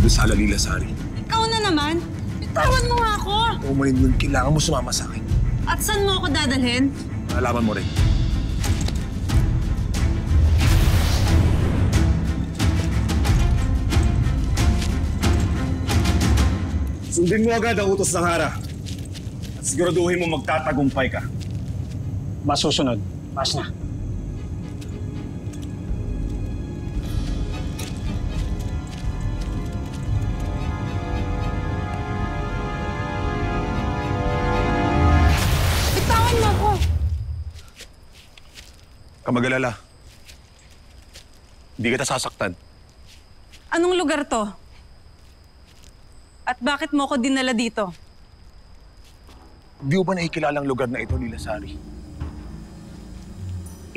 Sala Lilasari. Ikaw na naman? Bitawan mo nga ako! Umanin nun, kailangan mo sumama sa akin. At saan mo ako dadalhin? Alaman mo rin. Sundin mo agad ang utos ng Hara. At siguraduhin mo magtatagumpay ka. Masusunod. Mas na. Bitawan mo ako! Kamagalala. Hindi kita sasaktan. Anong lugar to? At bakit mo ako dinala dito? Di mo ba nakikilala ang lugar na ito, Lilasari?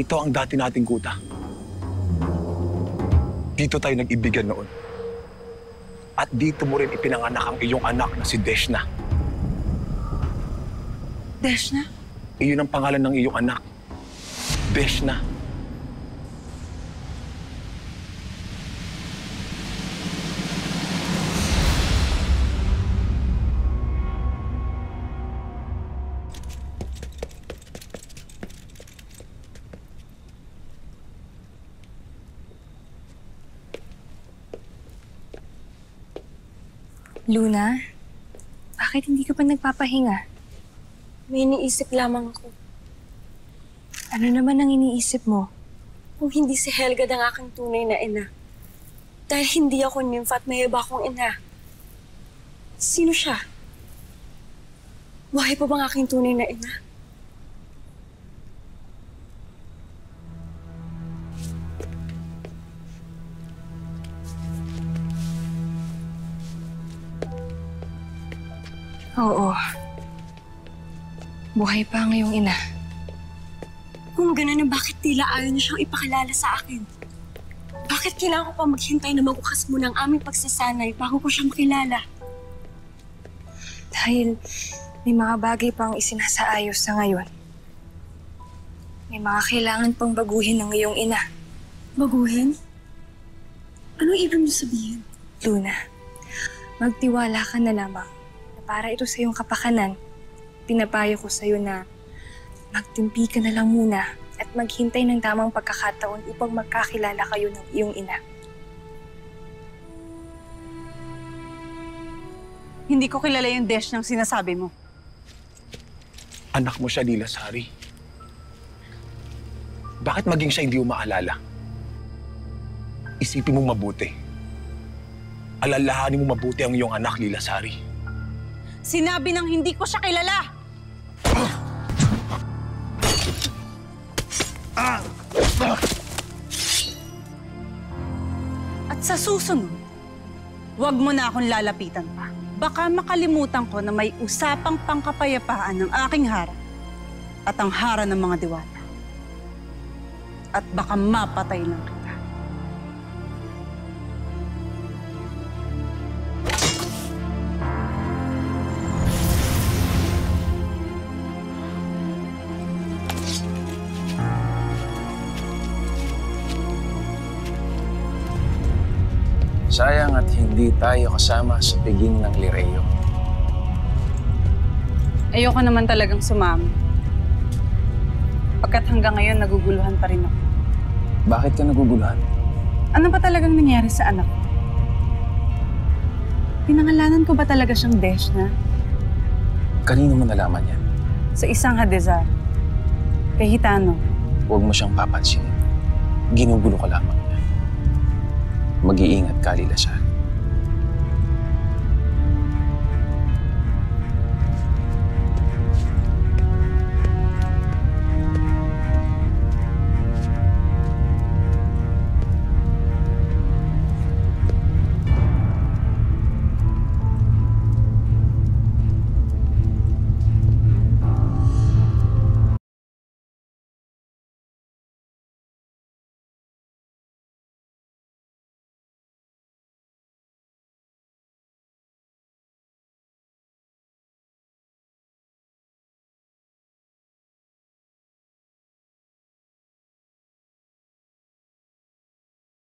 Ito ang dati nating kuta. Dito tayo nag-ibigan noon. At dito mo rin ipinanganak ang iyong anak na si Deshna. Deshna? Iyon ang pangalan ng iyong anak. Deshna. Luna, bakit hindi ka pa nagpapahinga? May iniisip lamang ako. Ano naman ang iniisip mo? Kung hindi si Helga ang aking tunay na ina. Dahil hindi ako nympha at may iba akong ina. Sino siya? Buhay pa bang aking tunay na ina? Oo. Buhay pa ang iyong ina. Kung gano'n na bakit tila ayaw niyo siyang ipakilala sa akin? Bakit kailangan ko pa maghintay na magukas muna ang aming pagsasanay bago ko siya makilala? Dahil may mga bagay pang isinasaayos sa ngayon. May mga kailangan pang baguhin ng iyong ina. Baguhin? Ano ibig niyo sabihin? Luna, magtiwala ka na lamang. Para ito sa iyong kapakanan, pinapayo ko sa iyo na magtimpi ka na lang muna at maghintay ng tamang pagkakataon upang magkakilala kayo ng iyong ina. Hindi ko kilala yung Desh ng sinasabi mo. Anak mo siya, Lilasari. Bakit maging siya hindi mo maalala? Isipin mo mabuti. Alalahanin mo mabuti ang iyong anak, Lilasari. Sinabi nang hindi ko siya kilala! At sa susunod, huwag mo na akong lalapitan pa. Baka makalimutan ko na may usapang pangkapayapaan ng aking hara at ang hara ng mga diwata. At baka mapatay lang kita. Sayang at hindi tayo kasama sa piging ng Lireo. Ayoko naman talagang sumama. Pagkat hanggang ngayon naguguluhan pa rin ako. Bakit ka naguguluhan? Ano ba talagang nangyari sa anak ko? Pinangalanan ko ba talaga siyang Deshna? Kanino mo nalaman yan? Sa isang hadezar. Kay Hitano. Huwag mo siyang papansinin. Ginugulo ka lamang niya. Mag-iingat ka, Lilasari.